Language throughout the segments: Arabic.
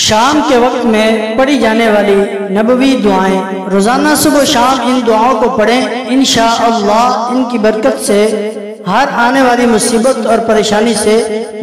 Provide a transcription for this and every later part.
शाम के वक्त में पढ़ी जाने वाली नबवी दुआएं रोजाना सुबह शाम इन दुआओं को पढ़ें। इंशाअल्लाह इनकी बरकत से हर आने वाली मुसीबत और परेशानी से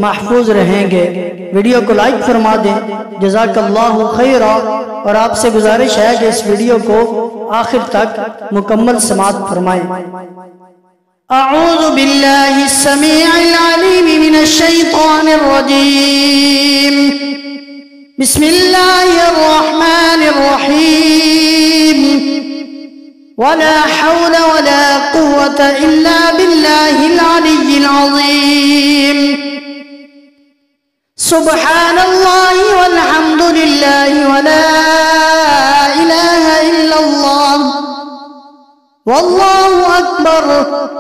महफूज रहेंगे। वीडियो को लाइक फरमा दें। जज़ाकल्लाहु खैरा। और आपसे गुजारिश है कि इस वीडियो को आखिर तक मुकम्मल समाअत फरमाएं। अऊज़ु बिल्लाहि समीइल अलीम मिनश शैतानिर रजीम। बिस्मिल्लाहिर रहमानिर रहीम। वला हौला वला कुव्वता इल्ला बिल्लाहिल अलिय्यिल अज़ीम। सुब्हानल्लाहि वल्हम्दुलिल्लाहि वला इलाहा इल्लल्लाह वल्लाहु अकबर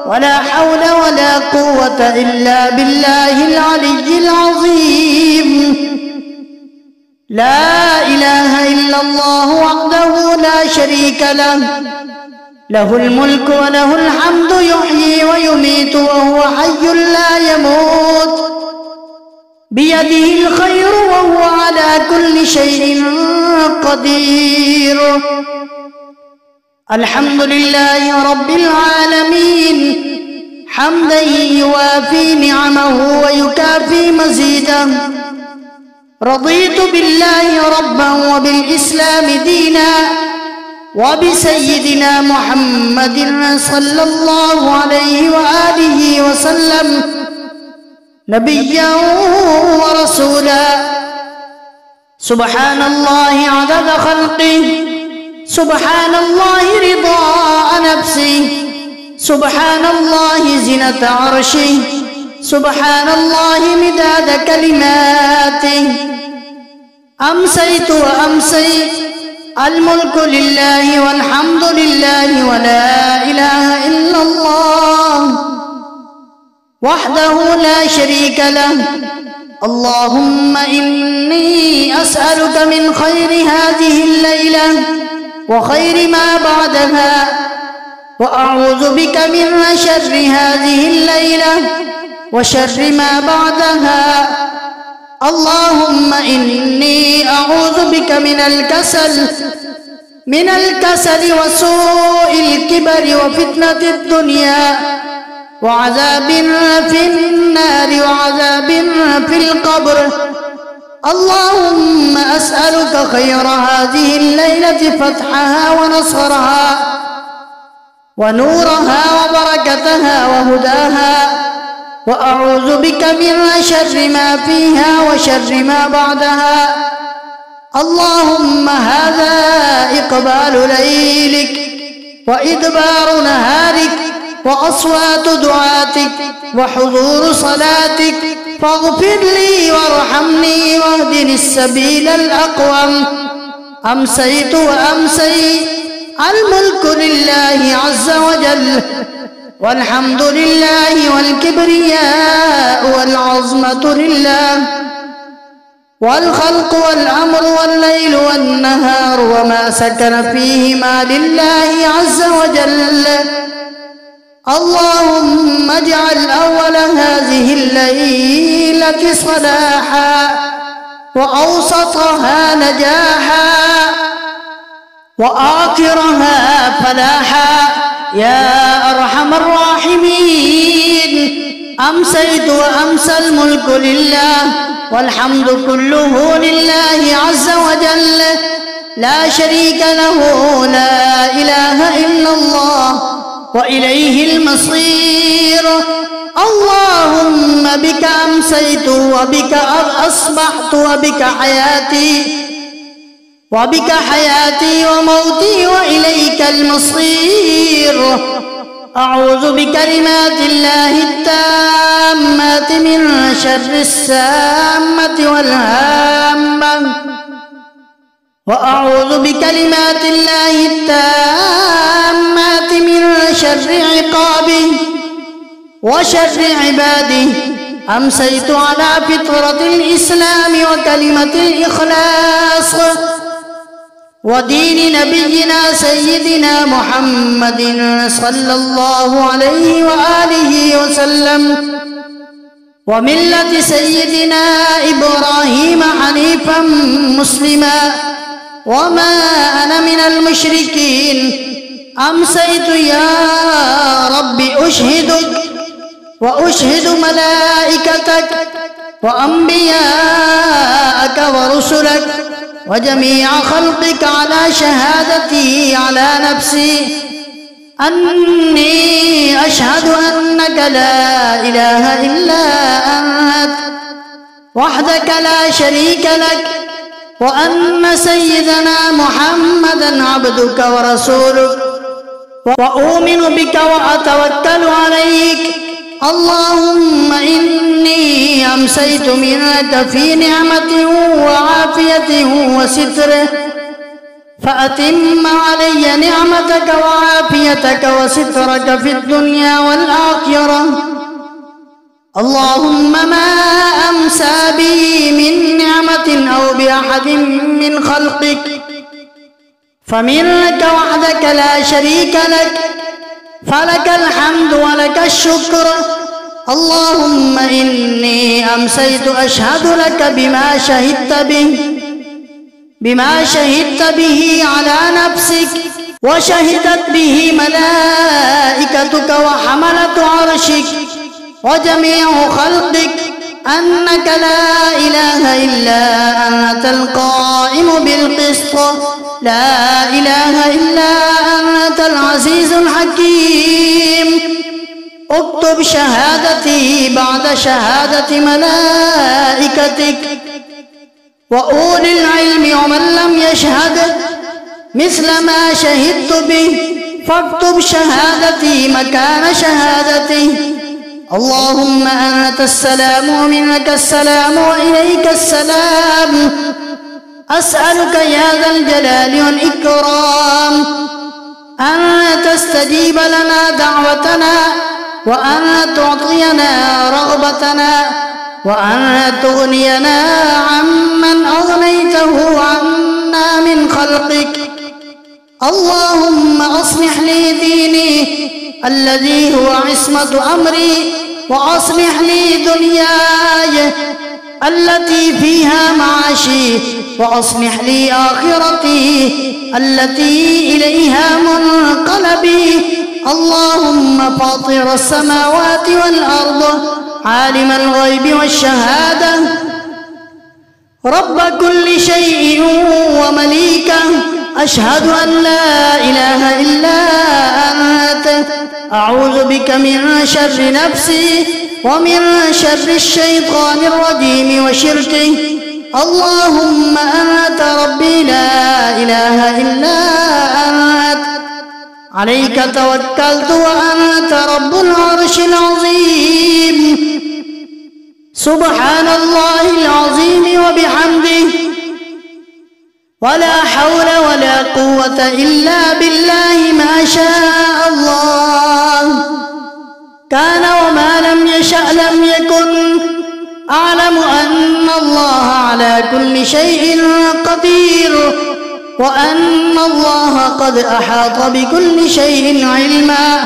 वला हौला वला कुव्वता इल्ला बिल्लाहिल अलिय्यिल अज़ीम। ला इलाहा इल्लल्लाह वहदहु ला शरीका लहु लहुल मुल्कु व लहुल हम्दु युहयी व युमीतु व हुवा हय्युन ला यमूत बियदिहिल खैरु व हुवा अला कुल्लि शैइन क़दीर। अल्हम्दुलिल्लाहि रब्बिल आलमीन हम्दन युवाफी निअमहु व युकाफी मज़ीदहु। रज़ीतु बिल्लाहि रब्बन व बिल इस्लामि दीना व बिसय्यिदिना मुहम्मदिन सल्लल्लाहु अलैहि व आलिहि व सल्लम नबिय्यन व रसूला। सुब्हानल्लाहि अदद खल्क़िहि सुब्हानल्लाहि रिदा नफ्सिहि सुब्हानल्लाहि ज़िनत अर्शिहि सुब्हानल्लाहि मिदाद कलिमातिहि। अम्सैतु व अम्सैतु अल मुल्कु लिल्लाहि वल हम्दु लिल्लाहि व ला इलाहा इल्लल्लाह वहदहु ला शरीका लहु। अल्लाहुम्मा इन्नी अस्अलुका मिन खैरि हाज़िहिल लैला व खैरि मा बअदहा व अऊज़ु बिका मिन शर्रि हाज़िहिल लैला व शर्रि मा बअदहा। अल्लाहुम्मा इन्नी अऊज़ु बिका मिनल कसल व सूइल किबरि व फितनतिद दुनिया व अज़ाबिन फिन्नारि व अज़ाबिन फिल क़ब्र। अल्लाहुम्मा अस्अलुका खैर हाज़िहिल लैलति फ़तहहा व नस्रहा व नूरहा व बरकतहा व हुदाहा व अऊज़ु बिका मिन शर्रि मा फ़ीहा व शर्रि मा बअदहा। अल्लाहुम्मा हाज़ा इक़बालु लैलिक व इदबारु नहारिक व अस्वातु दुआतिक व हुज़ूरु सलातिक फ़ग़फ़िर ली वरहमनी वहदिनिस सबीलल अक़वम। अम्सैतु व अम्सैतु अल मुल्कु लिल्लाहि अज़्ज़ व जल्ल वल्हम्दु लिल्लाहि वल किब्रियाउ वल अज़्मतु लिल्लाह वल खल्क़ु वल अम्रु वल लैलु वन नहारु व मा सकन फ़ीहिमा लिल्लाहि अज़्ज़ व जल्ल। अल्लाहुम्मा इजअल अव्वल हाज़िहिल लैलति सलाहा व औसतहा नजाहा व आखिरहा फलाहा या अरहमर राहिमीन। अम्सैतु व अम्सल मुल्कु लिल्लाह वल हम्दु कुल्लुहु लिल्लाहि अज़्ज़ व जल्ल ला शरीका लहु ला इलाहा इल्लल्लाह व इलैहिल मसीर। अल्लाहुम्मा बिका अम्सैतु व बिका अस्बहतु व बिका हयाती व मौती व इलैकल मसीर। अऊज़ु बिकलिमातिल्लाहि त्ताम्माति मिन शर्रिस साम्मति वल हाम्मा व अऊज़ु बिकलिमातिल्लाहि त्ताम्माति मिन शर्रि इक़ाबिहि व शर्रि इबादिहि। अम्सैतु अला फित्रतिल इस्लामि व कलिमतिल इख़लास व दीनि नबिय्यिना सय्यिदिना मुहम्मदिन सल्लल्लाहु अलैहि व आलिहि व सल्लम। وملة سيدنا إبراهيم حنيفا مسلما وما أنا من المشركين. أمسيت يا رب أشهدك وأشهد ملائكتك وأنبياءك ورسلك وجميع خلقك على شهادتي على نفسي أني أشهد أنك لا إله إلا أنت وحدك لا شريك لك وأن سيدنا محمدا عبدك ورسولك وأؤمن بك وأتوكل عليك. اللهم إني أمسيت منك في نعمة وعافية وستر فأتم علي نعمتك وعافيتك وسترك في الدنيا والآخرة. اللهم ما أمسى بي من نعمة أو بأحد من خلقك فمنك وحدك لا شريك لك فلك الحمد ولك الشكر. اللهم إني أمسيت أشهد لك بما شهدت به على نفسك وشهدت به ملائكتك وحملة عرشك وجميع خلقك أنك لا إله إلا أنت القائم بالقسط لا إله إلا أنت العزيز الحكيم. اكتب شهادتي بعد شهادة ملائكتك وأولي العلم ومن لم يشهد مثل ما شهدت به فاكتب شهادتي مكان شهادتي. اللهم أنت السلام ومنك السلام وإليك السلام. أسألك يا ذا الجلال والإكرام أن تستجيب لنا دعوتنا وأن تعطينا رغبتنا وأن تغنينا عمن أغنيته عنا من خلقك. اللهم أصلح لي ديني الذي هو عصمة أمري وأصلح لي دنياي التي فيها معاشي وأصلح لي آخرتي التي إليها منقلبي. اللهم فاطر السماوات والأرض عالم الغيب والشهادة رب كل شيء ومليكه أشهد أن لا إله إلا أنت أعوذ بك من شر نفسي ومن شر الشيطان الرجيم وشركه. اللهم أنت ربي لا إله إلا أنت عليك توكلت وأنت رب العرش العظيم. سبحان الله العظيم وبحمده ولا حول ولا قوة إلا بالله ما شاء الله كان وما لم يشأ لم يكن. أعلم أن الله على كل شيء قدير وأن الله قد أحاط بكل شيء علما.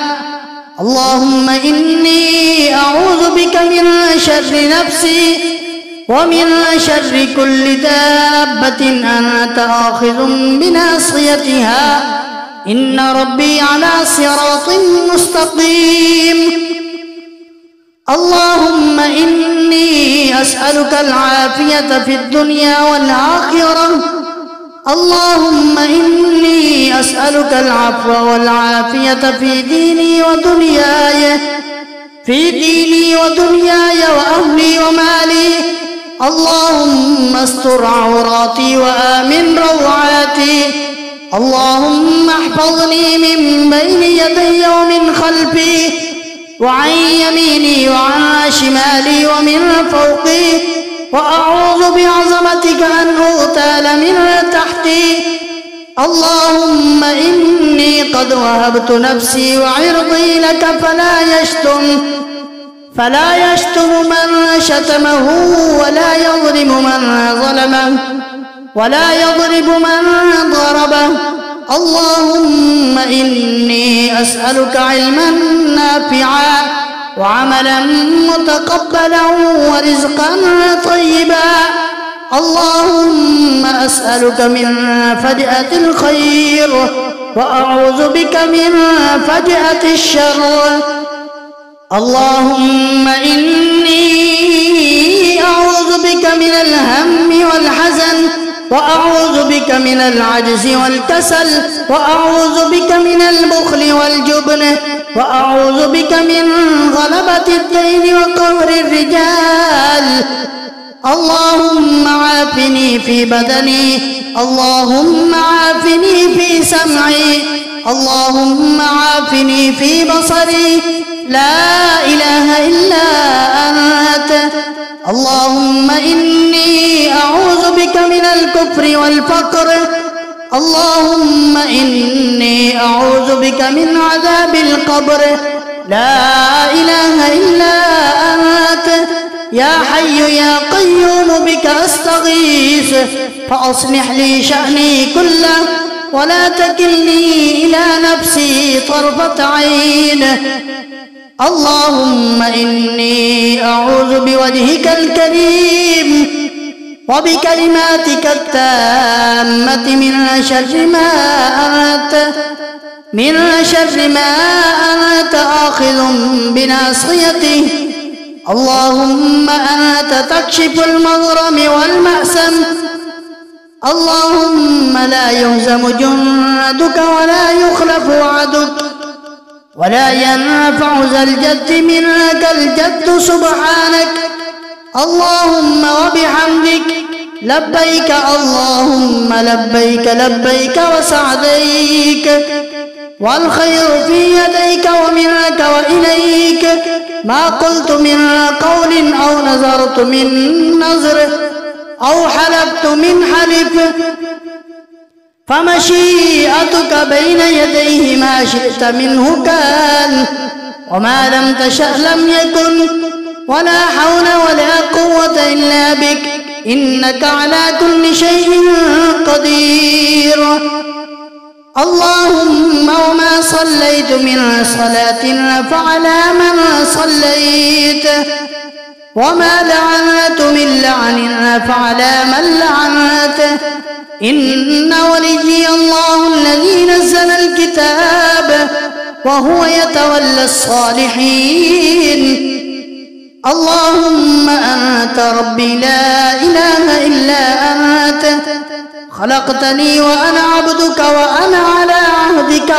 اللهم إني أعوذ بك من شر نفسي ومن شر كل دابة أنت آخذ بناصيتها إن ربي على صراط مستقيم. اللهم إني أسألك العافية في الدنيا والآخرة. اللهم إني أسألك العفو والعافية في ديني ودنياي وأهلي ومالي. اللهم استر عوراتي وآمن روعاتي. اللهم احفظني من بين يدي ومن خلفي وعن يميني وعن شمالي ومن فوقي وأعوذ بعظمتك أن أغتال من تحتي. اللهم إني قد وهبت نفسي وعرضي لك فلا يشتم من شتمه ولا يظلم من ظلمه ولا يضرب من ضربه. اللهم إني أسألك علما نافعا وعملا متقبلا ورزقا طيبا. اللهم أسألك من فجأة الخير وأعوذ بك من فجأة الشر. اللهم إني أعوذ بك من الهم والحزن وأعوذ بك من العجز والكسل وأعوذ بك من البخل والجبن وأعوذ بك من غلبة الدين وقهر الرجال. اللهم عافني في بدني، اللهم عافني في سمعي، اللهم عافني في بصري، لا إله إلا أنت. اللهم إني أعوذ بك من الكفر والفقر. اللهم إني أعوذ بك من عذاب القبر، لا إله إلا أنت. يا حي يا قيوم بك أستغيث فأصلح لي شأني كله ولا تكلني إلى نفسي طرفة عين. اللهم إني أعوذ بوجهك الكريم وبكلماتك التامة من شر ما أنت آخذ بناصيته. اللهم أنت تكشف المغرم والمأسم. اللهم لا يهزم جندك ولا يخلف وعدك ولا ينفع ذا الجد منك الجد سبحانك. اللهم وبحمدك لبيك اللهم لبيك لبيك وسعديك والخير في يديك ومنك وإليك. ما قلت من قول أو نذرت من نذر أو حلفت من حلف فمشيئتك بين يديه. ما شئت منه كان وما لم تشأ لم يكن ولا حول ولا قوة إلا بك إنك على كل شيء قدير. اللهم وما صليت من صلاة فعلى من صليت وما لعنت من لعن فعلى من لعنت. إن وليي الله الذي نزل الكتاب وهو يتولى الصالحين. اللهم أنت ربي لا إله إلا أنت خلقتني وأنا عبدك وأنا على عهدك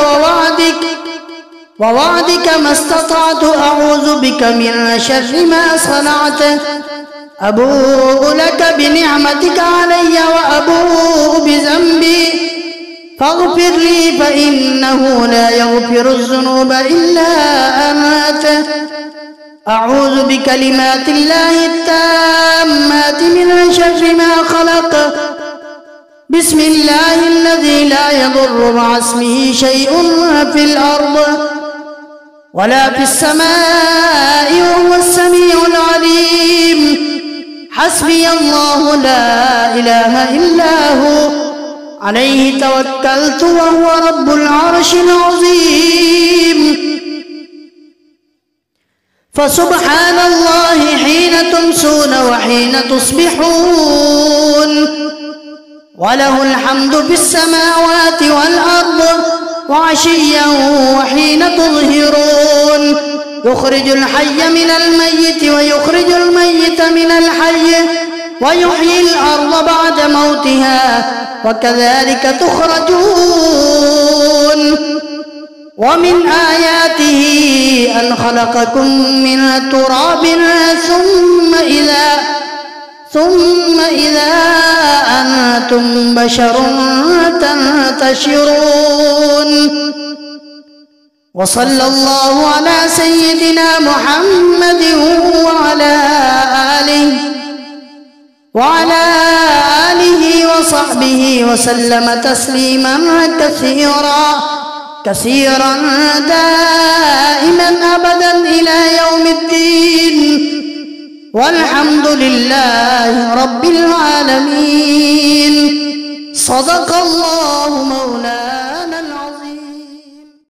ووعدك ما استطعت. أعوذ بك من شر ما صنعت. أبوء لك بنعمتك علي وأبوء بذنبي فاغفر لي فإنه لا يغفر الذنوب إلا أنت. أعوذ بكلمات الله التامات من شر ما خلق. بسم الله الذي لا يضر مع اسمه شيء في الأرض ولا في السماء وهو السميع العليم. حسبي الله لا إله إلا هو عليه توكلت وهو رب العرش العظيم. فسبحان الله حين تمسون وحين تصبحون وله الحمد في السماوات والأرض وعشيا وحين تظهرون. يخرج الحي من الميت ويخرج الميت من الحي ويحيي الأرض بعد موتها وكذلك تخرجون. ومن آياته أن خلقكم من تراب ثم إذا أنتم بشر تنتشرون. وصلى الله على سيدنا محمد وعلى آله وصحبه وسلم تسليما كثيرا دائما أبدا إلى يوم الدين. والحمد لله رب العالمين. صدق الله مولانا.